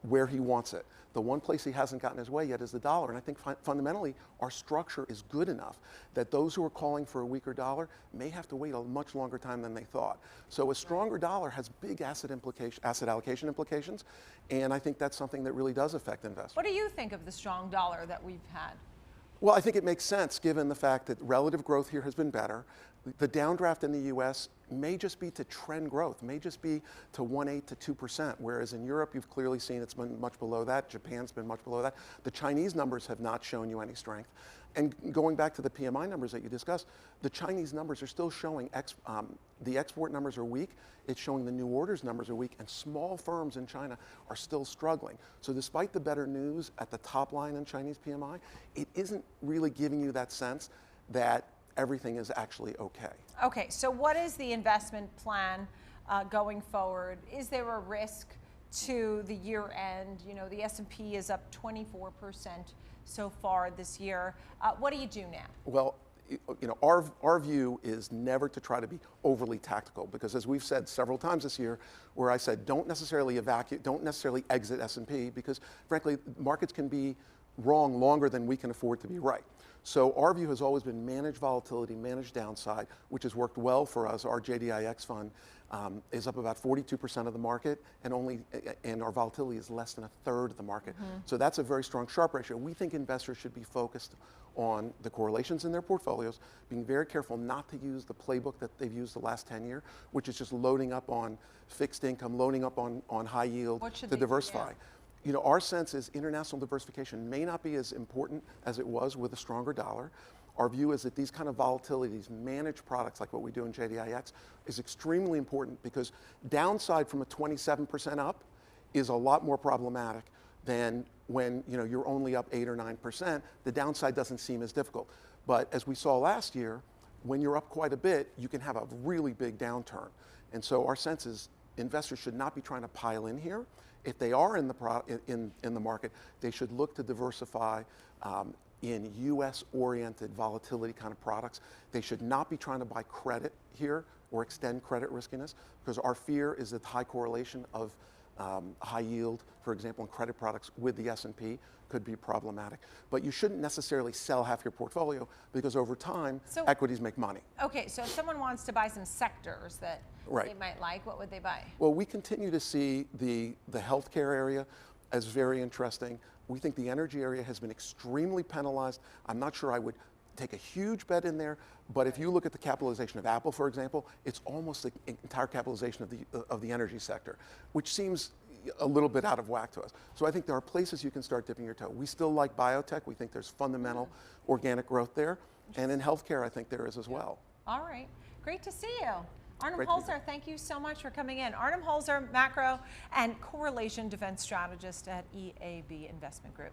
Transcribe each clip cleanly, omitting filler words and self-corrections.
where he wants it. The one place he hasn't gotten his way yet is the dollar. And I think fundamentally our structure is good enough that those who are calling for a weaker dollar may have to wait a much longer time than they thought. So a stronger dollar has big asset allocation implications. And I think that's something that really does affect investors. What do you think of the strong dollar that we've had? Well, I think it makes sense given the fact that relative growth here has been better. The downdraft in the U.S. may just be to trend growth, may just be to 1.8 to 2%, whereas in Europe you've clearly seen it's been much below that. Japan's been much below that. The Chinese numbers have not shown you any strength. And going back to the PMI numbers that you discussed, the Chinese numbers are still showing the export numbers are weak. It's showing the new orders numbers are weak, and small firms in China are still struggling. So despite the better news at the top line in Chinese PMI, it isn't really giving you that sense that everything is actually okay. Okay, so what is the investment plan going forward? Is there a risk to the year end? You know, the S&P is up 24% so far this year. What do you do now? Well, you know, our view is never to try to be overly tactical, because as we've said several times this year, where I said don't necessarily exit S&P, because frankly markets can be wrong longer than we can afford to be right. So our view has always been manage volatility, manage downside, which has worked well for us. Our JDIX fund is up about 42% of the market, and our volatility is less than a third of the market. So that's a very strong Sharpe ratio. We think investors should be focused on the correlations in their portfolios, being very careful not to use the playbook that they've used the last 10 years, which is just loading up on fixed income, loading up on high yield to diversify. You know, our sense is international diversification may not be as important as it was with a stronger dollar. Our view is that these kind of volatilities, managed products like what we do in JDIX, is extremely important, because downside from a 27% up is a lot more problematic than when you're only up 8 or 9%. The downside doesn't seem as difficult. But as we saw last year, when you're up quite a bit, you can have a really big downturn. And so our sense is investors should not be trying to pile in here. If they are in the market, they should look to diversify in U.S.-oriented volatility kind of products. They should not be trying to buy credit here or extend credit riskiness, because our fear is that high correlation of high yield, for example, in credit products with the S&P could be problematic. But you shouldn't necessarily sell half your portfolio, because over time, equities make money. Okay, so if someone wants to buy some sectors that they might like, what would they buy? Well, we continue to see the healthcare area as very interesting. We think the energy area has been extremely penalized. I'm not sure I would take a huge bet in there, but if you look at the capitalization of Apple, for example, it's almost the entire capitalization of the energy sector, which seems a little bit out of whack to us. So I think there are places you can start dipping your toe. We still like biotech. We think there's fundamental organic growth there. And in healthcare, I think there is as well. All right. Great to see you. Arnhem Holzer, thank you so much for coming in. Arnhem Holzer, macro and correlation defense strategist at EAB Investment Group.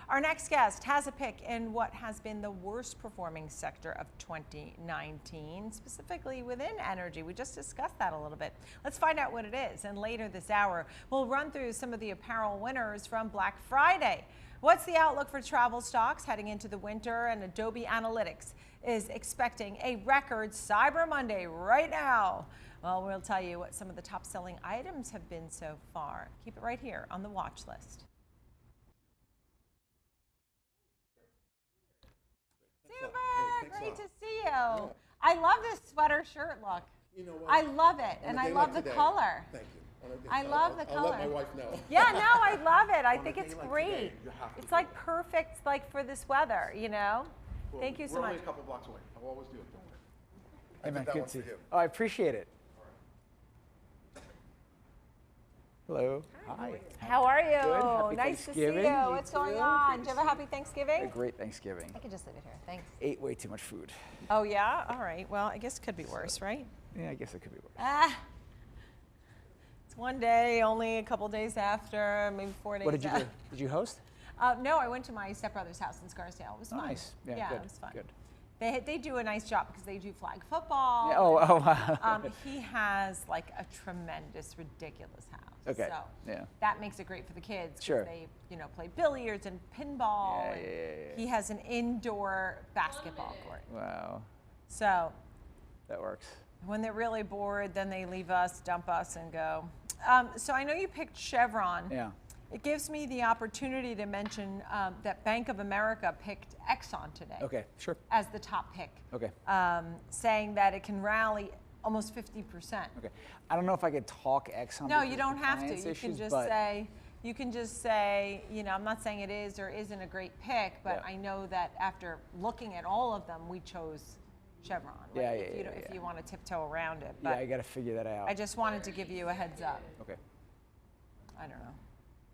Our next guest has a pick in what has been the worst performing sector of 2019, specifically within energy. We just discussed that a little bit. Let's find out what it is. And later this hour, we'll run through some of the apparel winners from Black Friday. What's the outlook for travel stocks heading into the winter? And Adobe Analytics is expecting a record Cyber Monday right now. Well, we'll tell you what some of the top selling items have been so far. Keep it right here on the watch list. Super, great to see you. Yeah. I love this sweater shirt look. You know what? I love it, and I love the color. Thank you. I love the color. I'll let my wife know. Yeah, no, I love it. I think it's great. It's like perfect, like for this weather, you know. Well, thank you so much. We're only a couple blocks away. I'll always do it. Don't worry. Hey, man, good to see you. Oh, I appreciate it. Hello. Hi. How are you? Good. Happy nice to see Thanksgiving. you. What's going on? Do you have a happy Thanksgiving? A great Thanksgiving. I can just leave it here. Thanks. Ate way too much food. Oh, yeah? All right. Well, I guess it could be worse, right? Yeah, I guess it could be worse. It's one day, only a couple days after, maybe 4 days What did you after. do? Did you host? No, I went to my stepbrother's house in Scarsdale. It was fun. Nice. Yeah, good. It was fun. Good. They do a nice job because they do flag football. Yeah, wow. He has like a tremendous, ridiculous house. Okay. So yeah. That makes it great for the kids. Sure. They, play billiards and pinball. Yeah, and yeah. He has an indoor basketball court. Wow. So. That works. When they're really bored, then they leave us, dump us, and go. So I know you picked Chevron. Yeah. It gives me the opportunity to mention that Bank of America picked Exxon today. Okay, sure. As the top pick. Okay. Saying that it can rally almost 50%. Okay. I don't know if I could talk Exxon. No, you don't have to. compliance You issues, can just but- say, you know, I'm not saying it is or isn't a great pick, but Yeah. I know that after looking at all of them, we chose Chevron. Right? Yeah, If you want to tiptoe around it. Yeah, But I got to figure that out. I just wanted to give you a heads up. Okay. I don't know.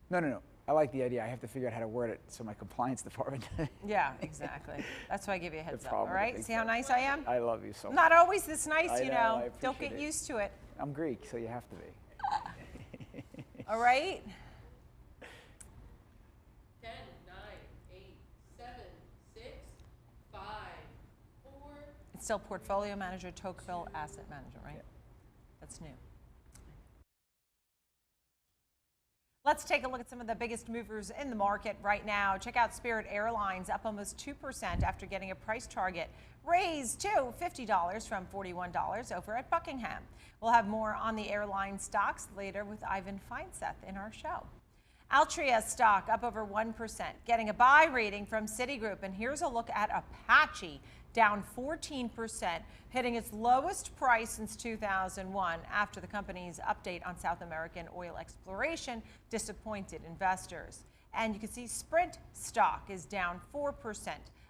No. I like the idea. I have to figure out how to word it so my compliance department. Yeah, exactly. That's why I give you a heads up. All problem with right. big See how firms. nice I am? I love you so much. Not always this nice, I you know, know. I Don't appreciate get it. used to it. I'm Greek, so you have to be. All right. 10, 9, 8, 7, 6, 5, 4. It's still portfolio manager, Tocqueville Asset Management, right? That's new. Let's take a look at some of the biggest movers in the market right now. Check out Spirit Airlines, up almost 2% after getting a price target raised to $50 from $41 over at Buckingham. We'll have more on the airline stocks later with Ivan Feinseth in our show. Altria stock up over 1%, getting a buy rating from Citigroup. And here's a look at Apache, down 14%, hitting its lowest price since 2001 after the company's update on South American oil exploration disappointed investors. And you can see Sprint stock is down 4%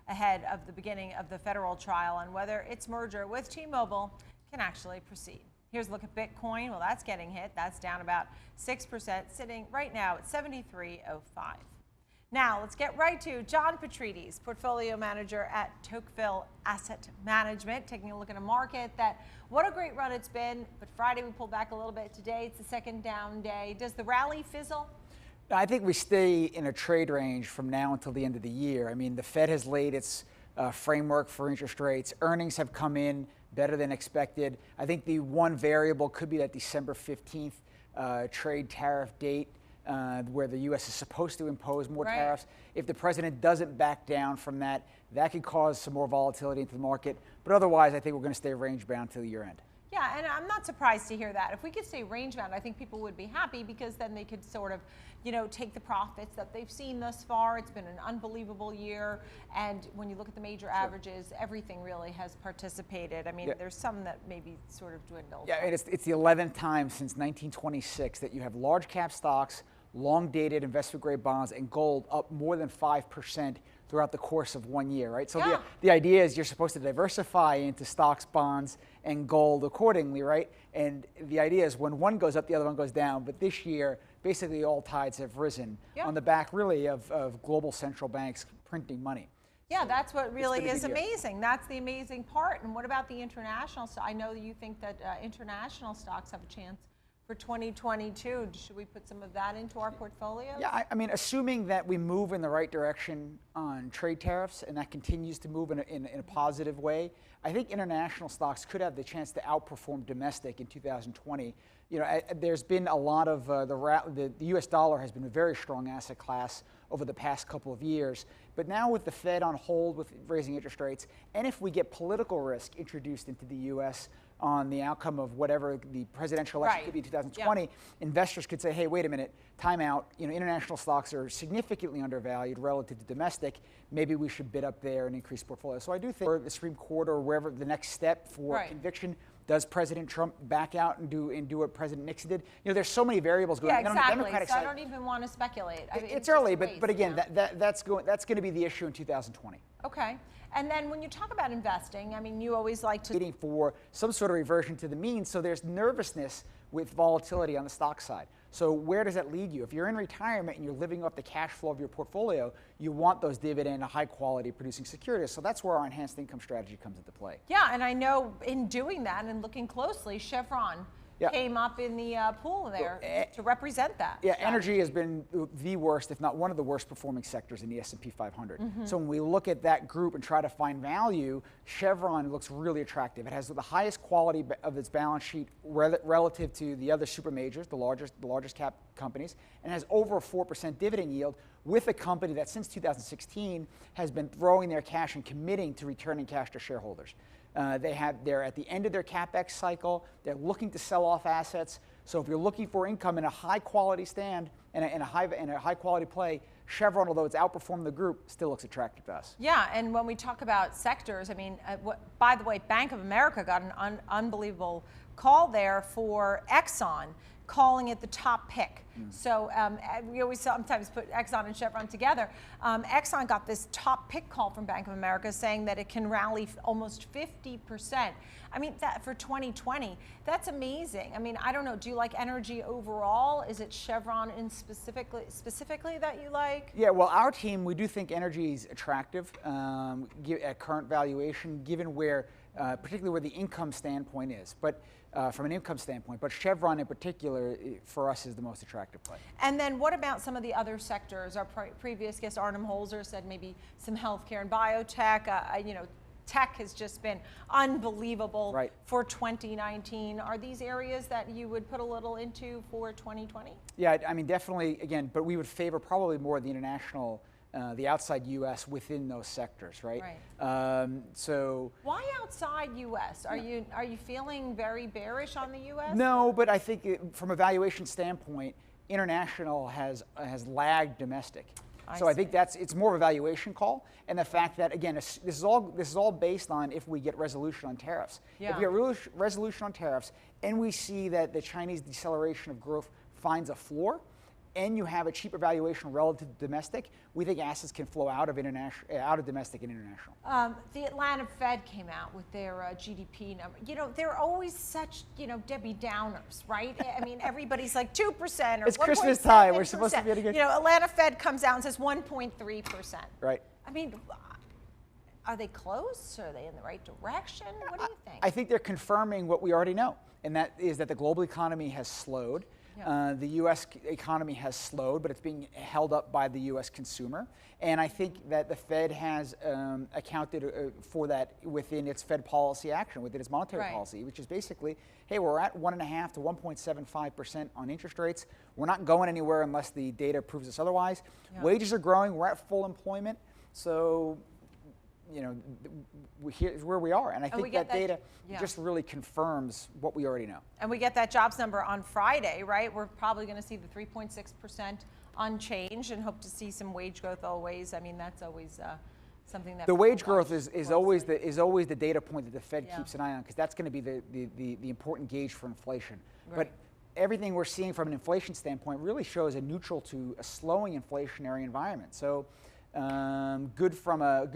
ahead of the beginning of the federal trial on whether its merger with T-Mobile can actually proceed. Here's a look at Bitcoin. Well, that's getting hit. That's down about 6%, sitting right now at 73.05. Now, let's get right to John Petrides, portfolio manager at Tocqueville Asset Management, taking a look at a market that, what a great run it's been, but Friday we pulled back a little bit. Today it's the second down day. Does the rally fizzle? I think we stay in a trade range from now until the end of the year. I mean, the Fed has laid its framework for interest rates. Earnings have come in better than expected. I think the one variable could be that December 15th trade tariff date, where the U.S. is supposed to impose more tariffs. If the president doesn't back down from that, that could cause some more volatility into the market. But otherwise, I think we're going to stay range bound till the year end. Yeah, and I'm not surprised to hear that. If we could stay range bound, I think people would be happy because then they could sort of, you know, take the profits that they've seen thus far. It's been an unbelievable year. And when you look at the major averages, everything really has participated. I mean, there's some that maybe sort of dwindled. Yeah, and it's the 11th time since 1926 that you have large cap stocks, long dated investment grade bonds, and gold up more than 5% throughout the course of 1 year, right? So the idea is you're supposed to diversify into stocks, bonds, and gold accordingly, right? And the idea is when one goes up, the other one goes down. But this year, basically all tides have risen on the back, really, of global central banks printing money. Yeah, so that's what really is year. amazing. That's the amazing part. And what about the international? So I know you think that international stocks have a chance for 2022. Should we put some of that into our portfolio? Yeah, I mean, assuming that we move in the right direction on trade tariffs and that continues to move in a positive way, I think international stocks could have the chance to outperform domestic in 2020. You know, there's been a lot of the U.S. dollar has been a very strong asset class over the past couple of years. But now with the Fed on hold with raising interest rates, and if we get political risk introduced into the U.S. on the outcome of whatever the presidential election could be in 2020, investors could say, hey, wait a minute, time out. You know, international stocks are significantly undervalued relative to domestic. Maybe we should bid up there and increase portfolio. So I do think for the Supreme Court or wherever the next step for conviction, does President Trump back out and do what President Nixon did? You know, there's so many variables going on. Yeah, exactly. On the Democratic side, I don't even want to speculate. I mean, it's early, just but again, that's going to be the issue in 2020. Okay. And then when you talk about investing, I mean, you always like to waiting for some sort of reversion to the mean. So there's nervousness with volatility on the stock side. So where does that lead you? If you're in retirement and you're living off the cash flow of your portfolio, you want those dividend, high quality producing securities. So that's where our enhanced income strategy comes into play. Yeah, and I know in doing that and looking closely, Chevron came up in the pool there to represent that. Yeah, energy has been the worst, if not one of the worst performing sectors in the S&P 500. So when we look at that group and try to find value, Chevron looks really attractive. It has the highest quality of its balance sheet relative to the other super majors, the largest cap companies, and has over a 4% dividend yield with a company that since 2016 has been throwing their cash and committing to returning cash to shareholders. They're at the end of their CapEx cycle. They're looking to sell off assets. So if you're looking for income in a high quality stand and a high quality play, Chevron, although it's outperformed the group, still looks attractive to us. Yeah, and when we talk about sectors, I mean, by the way, Bank of America got an unbelievable call there for Exxon, calling it the top pick. So we always sometimes put Exxon and Chevron together. Exxon got this top pick call from Bank of America saying that it can rally almost 50%. I mean, that for 2020, that's amazing. I mean, I don't know, do you like energy overall? Is it Chevron in specifically that you like? Yeah, well, our team, we do think energy is attractive at current valuation, given where, particularly where the income standpoint is. But from an income standpoint, but Chevron in particular, for us, is the most attractive play. And then what about some of the other sectors? Our previous guest, Arnhem Holzer, said maybe some healthcare and biotech. You know, tech has just been unbelievable for 2019. Are these areas that you would put a little into for 2020? Yeah, I mean, definitely, again, but we would favor probably more the international, the outside U.S. within those sectors, right? So why outside U.S.? Are you feeling very bearish on the U.S.? No, but I think from a valuation standpoint, international has lagged domestic. I think it's more of a valuation call, and the fact that, again, this is all based on if we get resolution on tariffs. Yeah. If we get resolution on tariffs, and we see that the Chinese deceleration of growth finds a floor, and you have a cheaper valuation relative to domestic, we think assets can flow out of domestic and international. The Atlanta Fed came out with their GDP number. You know, they're always such, you know, Debbie Downers, right? I mean, everybody's like 2% or it's Christmas time. We're supposed to be able to get. You know, Atlanta Fed comes out and says 1.3%. Right. I mean, are they close? Are they in the right direction? What do you think? I think they're confirming what we already know, and that is that the global economy has slowed. The U.S. economy has slowed, but it's being held up by the U.S. consumer. And I think that the Fed has accounted for that within its Fed policy action, within its monetary policy, which is basically, hey, we're at 1.5 to 1.75% on interest rates. We're not going anywhere unless the data proves us otherwise. Wages are growing. We're at full employment. So, you know, here's where we are. And I think that data just really confirms what we already know. And we get that jobs number on Friday, right? We're probably going to see the 3.6% unchanged and hope to see some wage growth always. I mean, that's always something that the wage growth is always the data point that the Fed keeps an eye on, because that's going to be the important gauge for inflation. But everything we're seeing from an inflation standpoint really shows a neutral to a slowing inflationary environment. So good from an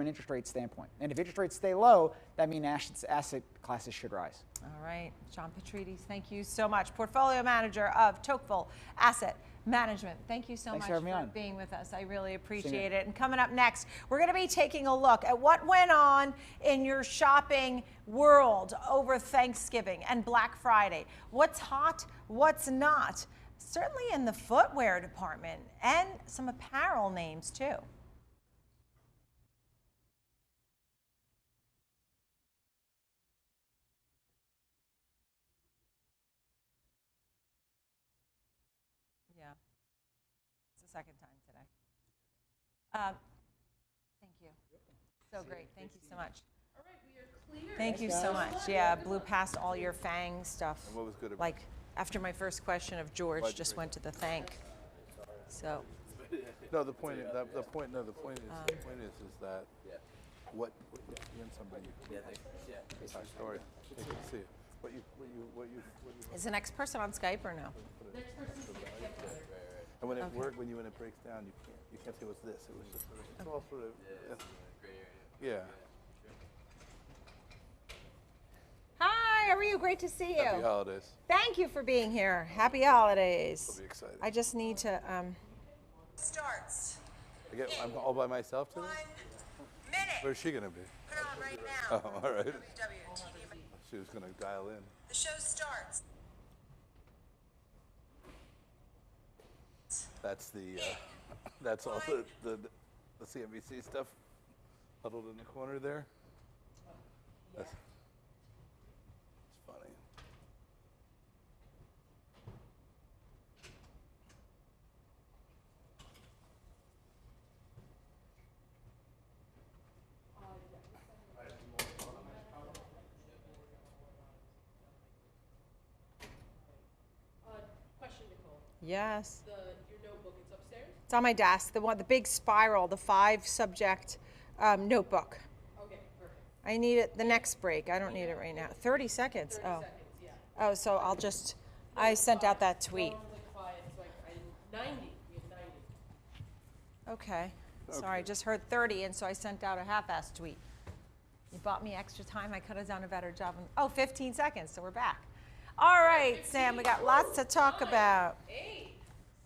interest rate standpoint. And if interest rates stay low, that means asset classes should rise. All right, John Petrides, thank you so much. Portfolio manager of Tocqueville Asset Management. Thank you so much for being with us. I really appreciate it. And coming up next, we're going to be taking a look at what went on in your shopping world over Thanksgiving and Black Friday. What's hot, what's not? Certainly in the footwear department, and some apparel names too. Yeah, it's the second time today. Thank you. So great. Thank you so much. All right, we are clear. Thank you so much. Yeah, blew past all your FANG stuff. And what was good about like after my first question of George, just went to the thank. So. No, the point is that what you and somebody our story. You can see it. What you Is the next person on Skype or no? Next person. and when it worked, when it breaks down, you can't say what's this. It was just sort of it's all sort of yeah. Hi, how are you? Great to see you. Happy holidays. Thank you for being here. Happy holidays. I'll be excited. I just need to. Starts. I'm all by myself today? 1 minute. Where's she going to be? Put it on right now. Oh, all right. WWTV. She was going to dial in. The show starts. That's that's all the CNBC stuff huddled in the corner there. That's funny. Yes. your notebook, it's upstairs? It's on my desk. The big spiral, the 5-subject notebook. Okay, perfect. I need it the next break. I don't need it right now. 30 seconds. 30 Oh. seconds, yeah. Oh, so I'll just. I sent out that tweet. Don't like 5, it's like 90. We have 90. Okay. Sorry, I just heard 30, and so I sent out a half-assed tweet. You bought me extra time. I could have done a better job. Oh, 15 seconds, so we're back. All right, Sam, we got lots to talk about. 8,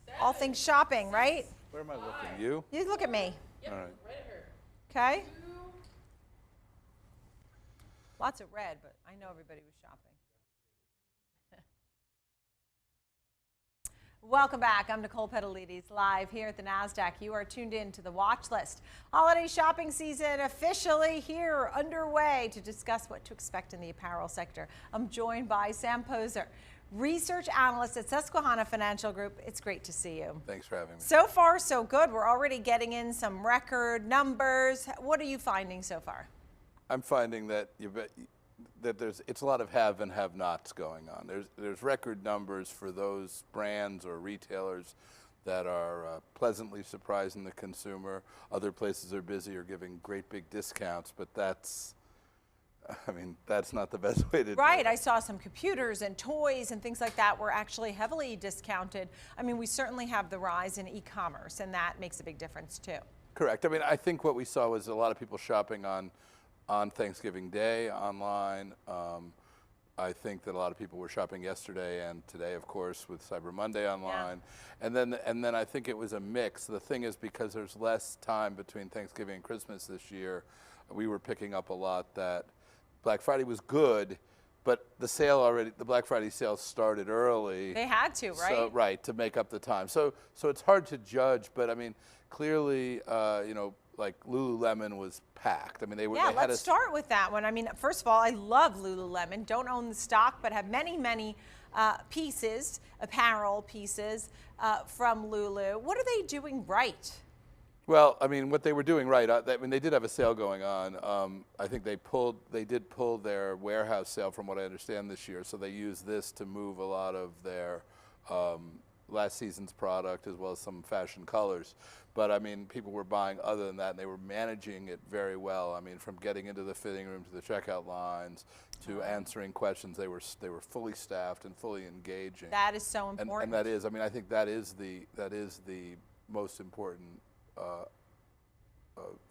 7, All things shopping, right? Where am I looking? You? You look at me, Yep, All right. right at her. okay? 2, Lots of red, but I know everybody was shopping. Welcome back. I'm Nicole Petalides, live here at the NASDAQ. You are tuned in to the watch list. Holiday shopping season officially here, underway. To discuss what to expect in the apparel sector, I'm joined by Sam Poser, research analyst at Susquehanna Financial Group. It's great to see you. Thanks for having me. So far, so good. We're already getting in some record numbers. What are you finding so far? I'm finding that it's a lot of have and have-nots going on. There's record numbers for those brands or retailers that are pleasantly surprising the consumer. Other places are busy or giving great big discounts, but that's not the best way to do it. Right, I saw some computers and toys and things like that were actually heavily discounted. I mean, we certainly have the rise in e-commerce, and that makes a big difference too. Correct. I mean, I think what we saw was a lot of people shopping on Thanksgiving Day online. I think that a lot of people were shopping yesterday and today, of course, with Cyber Monday online. Yeah. And then I think it was a mix. The thing is, because there's less time between Thanksgiving and Christmas this year, we were picking up a lot that Black Friday was good, but the Black Friday sale started early. They had to, right? So, right, to make up the time. So it's hard to judge, but I mean, clearly, like Lululemon was packed. I mean, they Yeah, had let's start with that one. I mean, first of all, I love Lululemon. Don't own the stock, but have many, many pieces, apparel pieces from Lulu. What are they doing right? Well, I mean, what they were doing right. They did have a sale going on. I think they did pull their warehouse sale, from what I understand, this year. So they used this to move a lot of their last season's product as well as some fashion colors. But I mean, people were buying other than that, and they were managing it very well. I mean, from getting into the fitting room to the checkout lines to answering questions, they were fully staffed and fully engaging. That is so important. And that is, I mean, I think that is the most important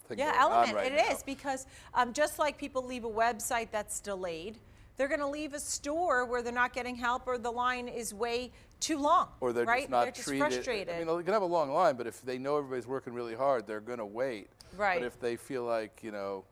thing going on element. right It now. is, because just like people leave a website that's delayed, they're going to leave a store where they're not getting help or the line is way too long. Or they're right? just not they're treated. Just frustrated. I mean, they can have a long line, but if they know everybody's working really hard, they're going to wait. Right. But if they feel like, oh,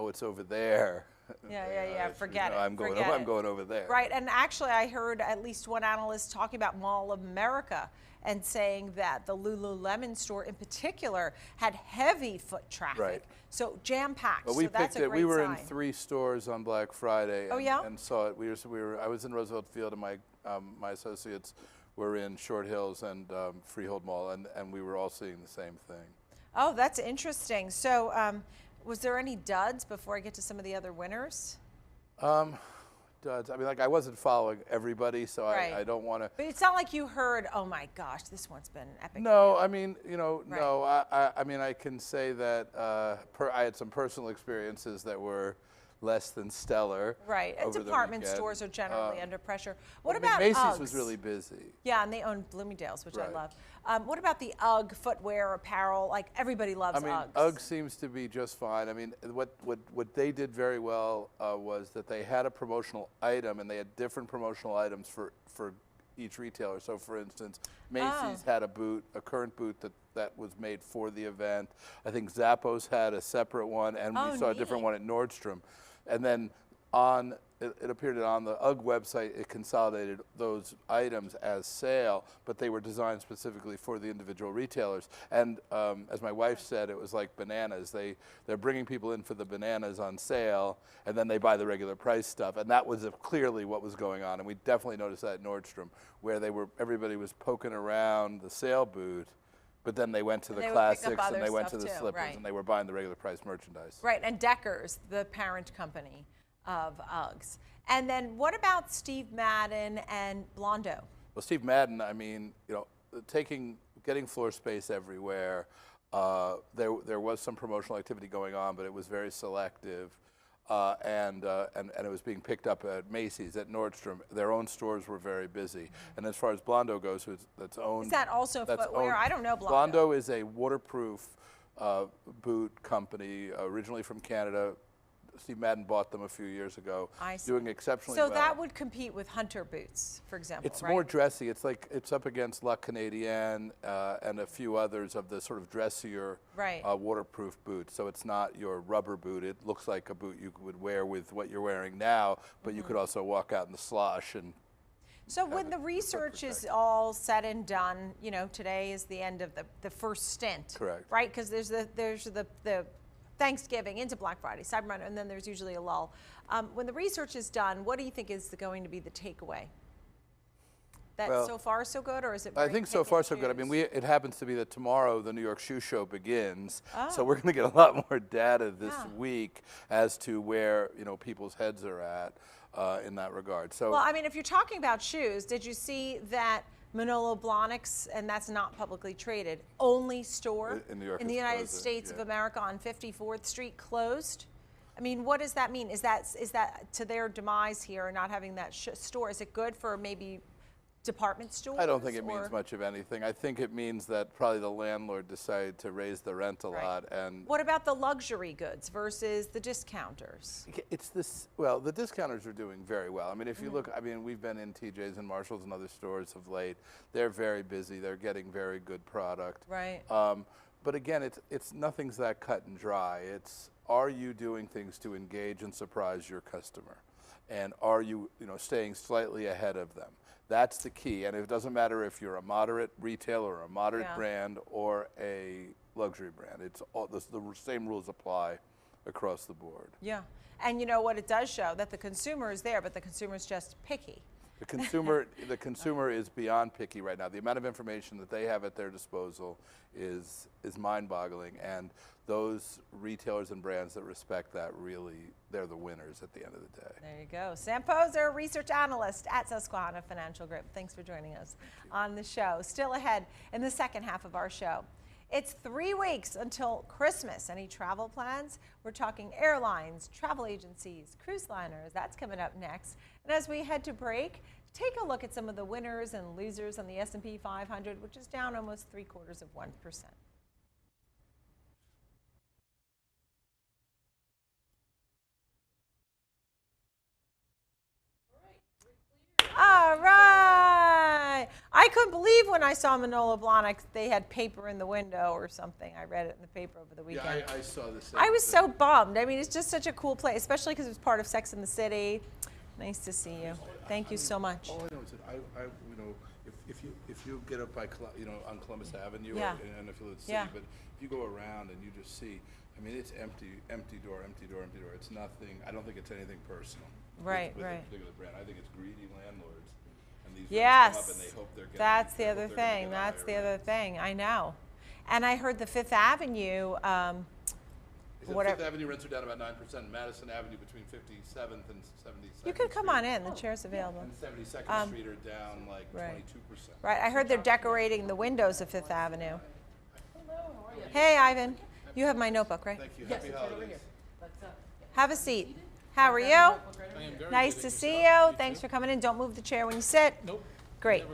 it's over there. Yeah. Forget it. I'm going over there. Right, and actually I heard at least one analyst talking about Mall of America and saying that the Lululemon store in particular had heavy foot traffic. Right. So jam-packed, But we so that's picked a it. great We were sign. in 3 stores on Black Friday. Oh, yeah? And saw it. I was in Roosevelt Field, and my associates were in Short Hills and Freehold Mall, and we were all seeing the same thing. Oh, that's interesting. So was there any duds before I get to some of the other winners? Duds. I mean, like, I wasn't following everybody, so Right. I don't want to. But it's not like you heard, oh my gosh, this one's been epic. No, I mean, Right. no. I mean, I can say that I had some personal experiences that were less than stellar. Right, and over the department weekend. stores are generally under pressure. What I mean, about Macy's Uggs? was really busy. Yeah, and they own Bloomingdale's, which I Right. love. What about the UGG footwear, apparel? Like, everybody loves I mean, Uggs. UGG seems to be just fine. I mean, what they did very well was that they had a promotional item, and they had different promotional items for each retailer. So, for instance, Macy's had a current boot that was made for the event. I think Zappos had a separate one, and we saw a different neat. one at Nordstrom. And then it appeared that on the UGG website, it consolidated those items as sale, but they were designed specifically for the individual retailers. And as my wife said, it was like bananas. They're bringing people in for the bananas on sale, and then they buy the regular price stuff. And that was clearly what was going on. And we definitely noticed that at Nordstrom, where everybody was poking around the sale booth, but then they went to the they would pick up classics and other they went to stuff the too, slippers, right. and they were buying the regular price merchandise. Right, and Deckers, the parent company of Uggs. And then what about Steve Madden and Blondo? Well, Steve Madden, I mean, getting floor space everywhere. There was some promotional activity going on, but it was very selective. And it was being picked up at Macy's, at Nordstrom. Their own stores were very busy. And as far as Blondo goes, that's owned. Is that also footwear? I don't know Blondo. Blondo is a waterproof boot company, originally from Canada. Steve Madden bought them a few years ago, doing exceptionally well. So that would compete with Hunter boots, for example, It's right? more dressy. It's up against La Canadienne and a few others of the sort of dressier waterproof boots. So it's not your rubber boot. It looks like a boot you would wear with what you're wearing now, but you could also walk out in the slosh and. So when the research is all said and done, you know, today is the end of the first stint. Correct. Right, because there's the Thanksgiving into Black Friday, Cyber Monday, and then there's usually a lull. When the research is done, what do you think is going to be the takeaway? That so far so good, or is it? I think so far so good. I mean, it happens to be that tomorrow the New York Shoe Show begins, so we're going to get a lot more data this week as to where people's heads are at in that regard. So, well, I mean, if you're talking about shoes, did you see that Manolo Blahnik's, and that's not publicly traded, only store in New York in the United States of America on 54th Street closed? I mean, what does that mean? Is that to their demise here, not having that store? Is it good for maybe department stores? I don't think it means much of anything. I think it means that probably the landlord decided to raise the rent a lot. And what about the luxury goods versus the discounters? It's this. Well, the discounters are doing very well. I mean, if you look, I mean, we've been in TJ's and Marshalls and other stores of late. They're very busy. They're getting very good product. Right. But again, it's nothing's that cut and dry. It's, are you doing things to engage and surprise your customer, and are you staying slightly ahead of them? That's the key, and it doesn't matter if you're a moderate retailer or a moderate brand or a luxury brand. It's all the same rules apply across the board. Yeah, and you know what it does show? That the consumer is there, but the consumer is just picky. The consumer is beyond picky right now. The amount of information that they have at their disposal is mind-boggling, and those retailers and brands that respect that, really, they're the winners at the end of the day. There you go. Sam Poser, research analyst at Susquehanna Financial Group. Thanks for joining us on the show. Still ahead in the second half of our show. It's 3 weeks until Christmas. Any travel plans? We're talking airlines, travel agencies, cruise liners. That's coming up next. And as we head to break, take a look at some of the winners and losers on the S&P 500, which is down almost 0.75%. All right. I couldn't believe when I saw Manolo Blahnik, they had paper in the window or something. I read it in the paper over the weekend. Yeah, I saw the same I was thing. so bummed. I mean, it's just such a cool place, especially because it was part of Sex and the City. Nice to see you. Thank you so much. All I know is that if you get up by on Columbus Avenue in a Phillip City, but if you go around and you just see, I mean, it's empty door. It's nothing. I don't think it's anything personal. Right, with right. a particular brand. I think it's greedy landlords, and these Yes, come up and they hope they're getting, that's the other thing. That's the other thing. I know. And I heard the Fifth Avenue. Fifth Avenue rents are down about 9%. Madison Avenue between 57th and 72nd. You could come on in. The chair's available. And 72nd Street are down like 22%. Right. I heard they're decorating the windows of Fifth Avenue. Hey, Ivan. You have my notebook, right? Thank you. Happy holidays. Have a seat. How are you? Nice to see you. Thanks for coming in. Don't move the chair when you sit. Nope. Great.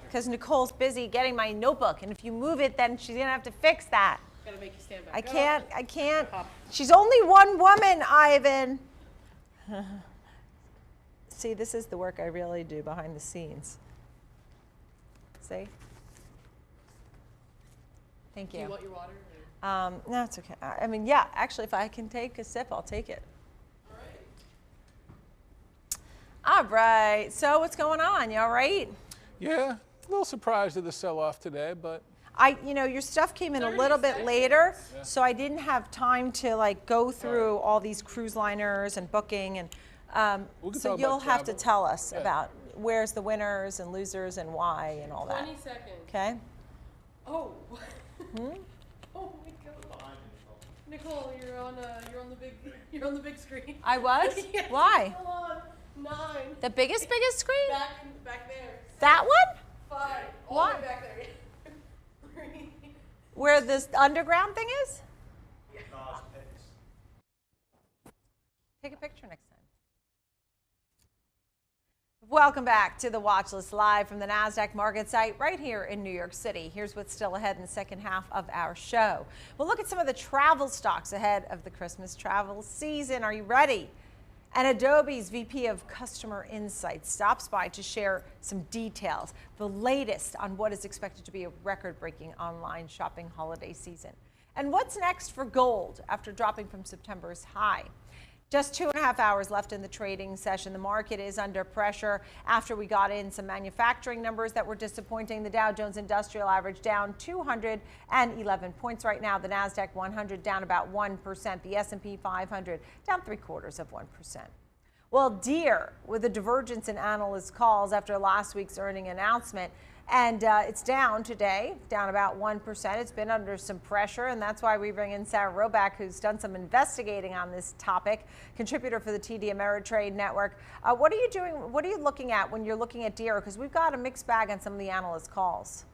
Because Nicole's busy getting my notebook, and if you move it, then she's gonna have to fix that. Gotta make you stand back. I can't. She's only one woman, Ivan. See, this is the work I really do behind the scenes. See? Thank Do you. you want your water? No, it's okay. I mean, yeah, actually, if I can take a sip, I'll take it. All right. So what's going on? You all right? Yeah, a little surprised at the sell-off today, but Your stuff came in a little bit later, so I didn't have time to go through all these cruise liners and booking, and so talk you'll about have to travel. tell us about where's the winners and losers and why and all that. 20 seconds. Okay. Oh. Oh my God. Nicole, you're on the big screen. I was? Yes, Why? Hold on. 9. The biggest screen? Back there. That one? 5. All Why? the way back there. Where this underground thing is? Take a picture next time. Welcome back to the Watch List live from the NASDAQ market site right here in New York City. Here's what's still ahead in the second half of our show. We'll look at some of the travel stocks ahead of the Christmas travel season. Are you ready? And Adobe's VP of Customer Insights stops by to share some details, the latest on what is expected to be a record-breaking online shopping holiday season. And what's next for gold after dropping from September's high? Just 2.5 hours left in the trading session. The market is under pressure after we got in some manufacturing numbers that were disappointing. The Dow Jones Industrial Average down 211 points right now. The NASDAQ 100 down about 1%. The S&P 500 down 0.75%. Well, Deere with a divergence in analyst calls after last week's earning announcement. And it's down today, down about 1%. It's been under some pressure, and that's why we bring in Sarah Roback, who's done some investigating on this topic, contributor for the TD Ameritrade Network. What are you doing? What are you looking at when you're looking at Deere? Because we've got a mixed bag on some of the analyst calls.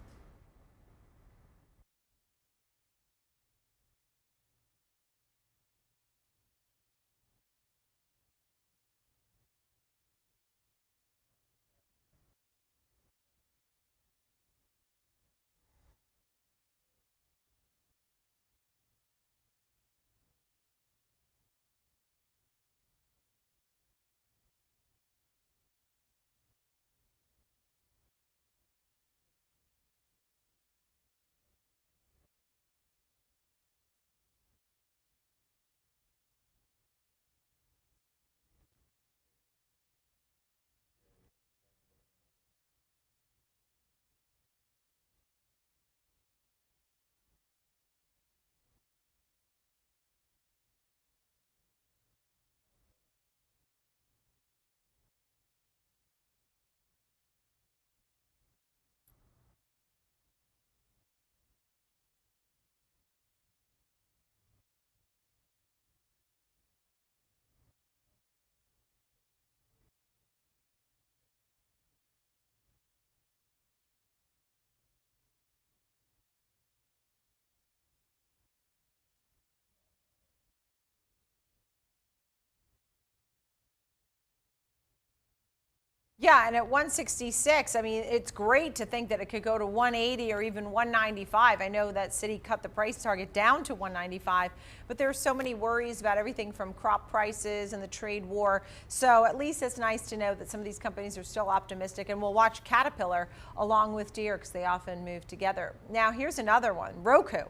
Yeah, and at 166, I mean, it's great to think that it could go to 180 or even 195. I know that Citi cut the price target down to 195, but there are so many worries about everything from crop prices and the trade war. So at least it's nice to know that some of these companies are still optimistic, and we'll watch Caterpillar along with Deere because they often move together. Now, here's another one, Roku.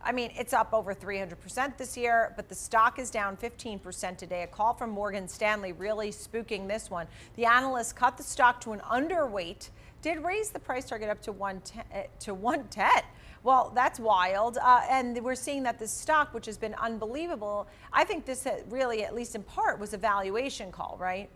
I mean, it's up over 300% this year, but the stock is down 15% today. A call from Morgan Stanley really spooking this one. The analyst cut the stock to an underweight, did raise the price target up to 110. Well, that's wild. And we're seeing that this stock, which has been unbelievable, I think this really, at least in part, was a valuation call, right?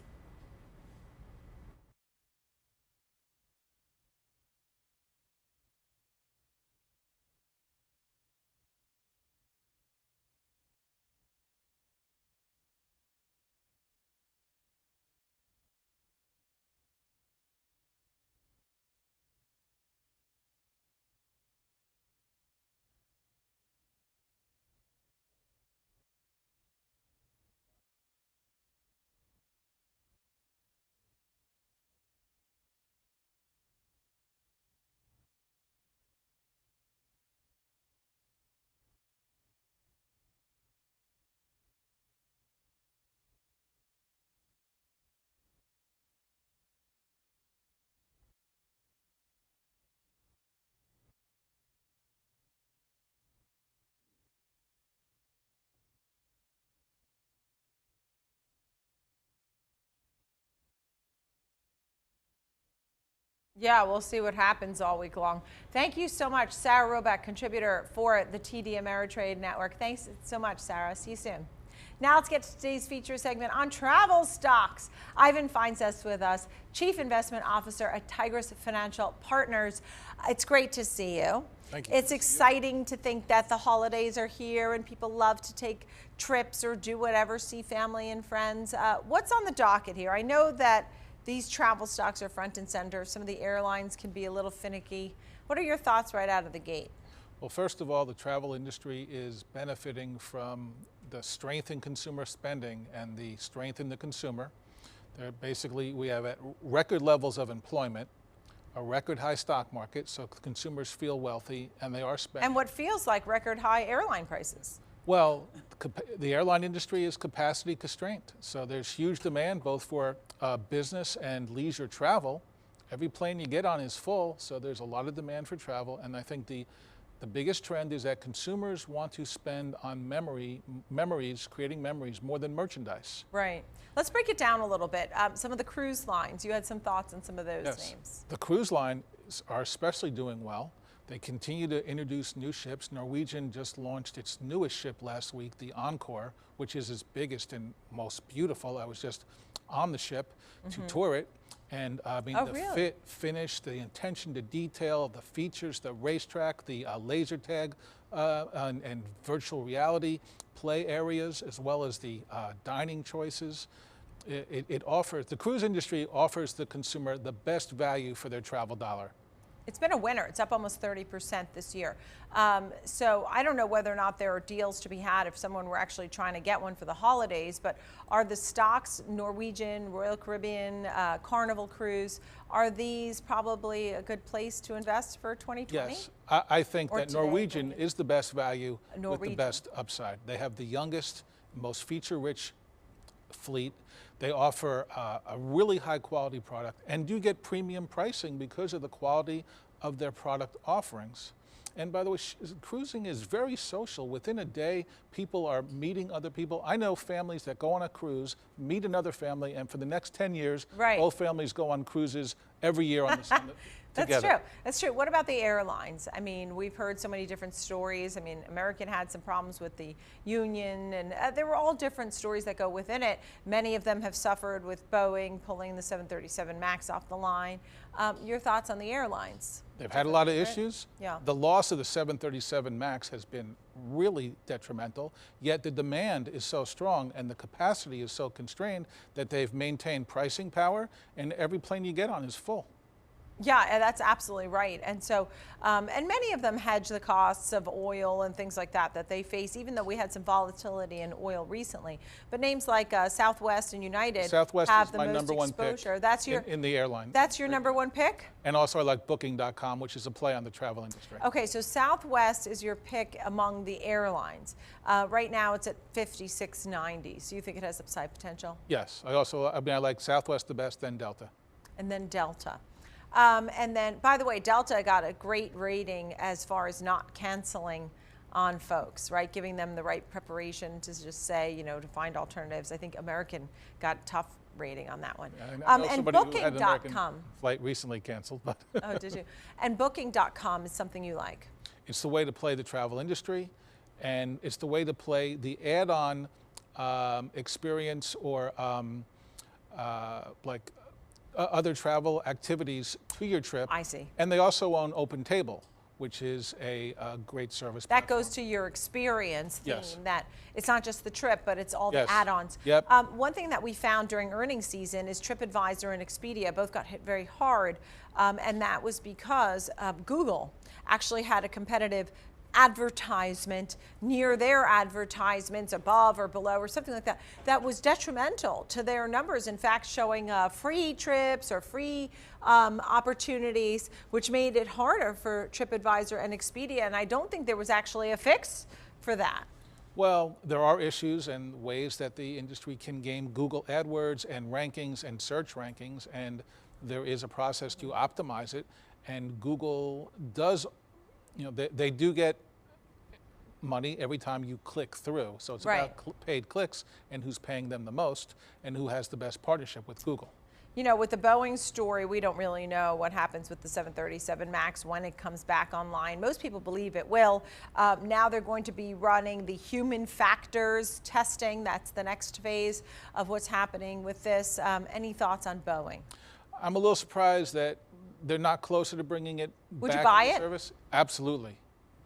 Yeah, we'll see what happens all week long. Thank you so much, Sarah Roback, contributor for the TD Ameritrade Network. Thanks so much, Sarah. See you soon. Now let's get to today's feature segment on travel stocks. Ivan Feinseth with us, Chief Investment Officer at Tigris Financial Partners. It's great to see you. Thank you. It's exciting to think that the holidays are here and people love to take trips or do whatever, see family and friends. What's on the docket here? I know that these travel stocks are front and center. Some of the airlines can be a little finicky. What are your thoughts right out of the gate? Well, first of all, the travel industry is benefiting from the strength in consumer spending and the strength in the consumer. We have at record levels of employment, a record high stock market, so consumers feel wealthy and they are spending. And what feels like record high airline prices. Well, the airline industry is capacity constrained, so there's huge demand both for business and leisure travel. Every plane you get on is full, so there's a lot of demand for travel, and I think the biggest trend is that consumers want to spend on memories, creating memories, more than merchandise. Right. Let's break it down a little bit. Some of the cruise lines, you had some thoughts on some of those names. The cruise lines are especially doing well. They continue to introduce new ships. Norwegian just launched its newest ship last week, the Encore, which is its biggest and most beautiful. I was just on the ship to tour it. And the fit, finish, the attention to detail, the features, the racetrack, the laser tag, and virtual reality play areas, as well as the dining choices. The cruise industry offers the consumer the best value for their travel dollar. It's been a winner. It's up almost 30% this year. So I don't know whether or not there are deals to be had if someone were actually trying to get one for the holidays, but are the stocks, Norwegian, Royal Caribbean, Carnival Cruise, are these probably a good place to invest for 2020? Yes, I think that Norwegian is the best value with the best upside. They have the youngest, most feature-rich fleet. They offer a really high quality product and do get premium pricing because of the quality of their product offerings. And by the way, cruising is very social. Within a day, people are meeting other people. I know families that go on a cruise, meet another family, and for the next 10 years, both families go on cruises every year on the together. That's true. That's true. What about the airlines? I mean, we've heard so many different stories. I mean, American had some problems with the union, and there were all different stories that go within it. Many of them have suffered with Boeing pulling the 737 MAX off the line. Your thoughts on the airlines? They've had a lot of issues. Yeah. The loss of the 737 MAX has been really detrimental, yet the demand is so strong and the capacity is so constrained that they've maintained pricing power, and every plane you get on is full. Yeah, that's absolutely right. And so, and many of them hedge the costs of oil and things like that they face, even though we had some volatility in oil recently. But names like Southwest and United have the most number one exposure. pick That's your in the airline. That's your number one pick? And also I like Booking.com, which is a play on the travel industry. Okay, so Southwest is your pick among the airlines. Right now it's at 56.90. So you think it has upside potential? Yes. I like Southwest the best, then Delta. And then Delta. And then, by the way, Delta got a great rating as far as not canceling on folks, right? Giving them the right preparation to just say, to find alternatives. I think American got a tough rating on that one. I know and somebody who had an American Booking.com. flight recently canceled. But Oh, did you? And Booking.com is something you like. It's the way to play the travel industry, and it's the way to play the add-on experience or other travel activities to your trip. I see. And they also own OpenTable, which is a great service That platform. goes to your experience theme, Yes. that it's not just the trip, but it's all the add-ons. Yep. One thing that we found during earnings season is TripAdvisor and Expedia both got hit very hard, and that was because Google actually had a competitive advertisement near their advertisements above or below or something like that, that was detrimental to their numbers. In fact, showing free trips or free opportunities, which made it harder for TripAdvisor and Expedia. And I don't think there was actually a fix for that. Well, there are issues and ways that the industry can game Google AdWords and rankings and search rankings, and there is a process to optimize it. And Google does, they do get money every time you click through. So it's about paid clicks and who's paying them the most and who has the best partnership with Google. With the Boeing story, we don't really know what happens with the 737 MAX when it comes back online. Most people believe it will. Now they're going to be running the human factors testing. That's the next phase of what's happening with this. Any thoughts on Boeing? I'm a little surprised that they're not closer to bringing it Would back you buy into it? service. Absolutely.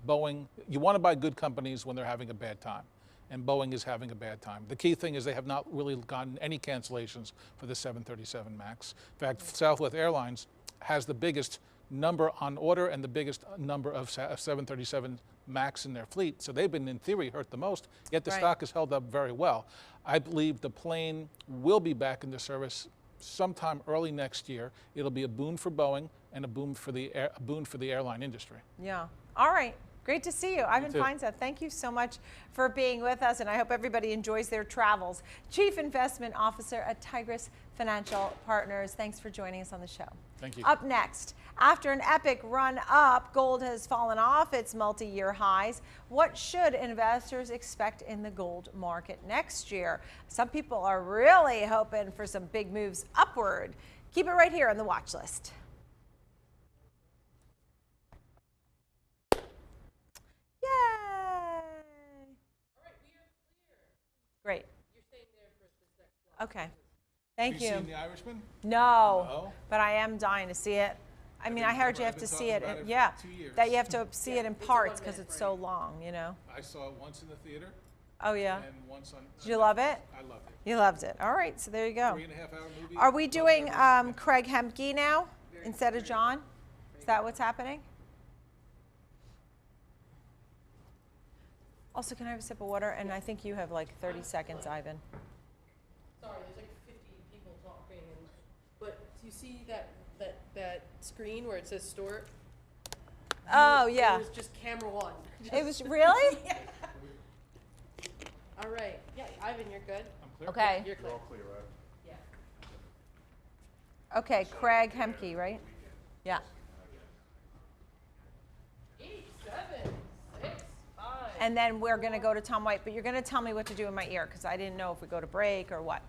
Boeing, you want to buy good companies when they're having a bad time. And Boeing is having a bad time. The key thing is they have not really gotten any cancellations for the 737 MAX. In fact, Southwest Airlines has the biggest number on order and the biggest number of 737 MAX in their fleet. So they've been, in theory, hurt the most, yet the Right. stock has held up very well. I believe the plane will be back into service sometime early next year. It'll be a boon for Boeing and a boon for the airline industry. Yeah. All right. Great to see you. Ivan too. Feinseth, thank you so much for being with us, and I hope everybody enjoys their travels. Chief Investment Officer at Tigris Financial Partners, thanks for joining us on the show. Thank you. Up next, after an epic run up, gold has fallen off its multi-year highs. What should investors expect in the gold market next year? Some people are really hoping for some big moves upward. Keep it right here on the watch list. Yay! All right, we are clear. Great. You're staying there for this next slide. Okay. Thank Have you you. seen The Irishman? No, No? but I am dying to see it. I mean, I heard you have I've to been see it. talking about it for Yeah, 2 years. that you have to see it in it's a parts because 1-minute it's so long, you know? I saw it once in the theater Oh, yeah. and once on. Did you love it? I loved it. You loved it. All right, so there you go. 3.5-hour movie. Are we Loved doing everything. Craig Hemke now instead of John? Is that what's happening? Also, can I have a sip of water? And I think you have like 30 seconds, Ivan. Sorry, there's like 50 people talking, but you see that screen where it says store? Oh, yeah. It was just camera one. It was really? All right. Yeah, Ivan, you're good. I'm clear. Okay. You're clear. Yeah. Okay, Craig Hemke, right? Yeah. 87, 6, 5. And then we're going to go to Tom White, but you're going to tell me what to do in my ear because I didn't know if we go to break or what.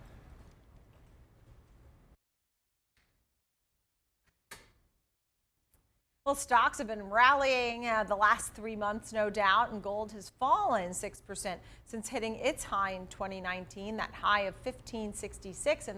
Well, stocks have been rallying the last 3 months, no doubt, and gold has fallen 6% since hitting its high in 2019, that high of 1566. And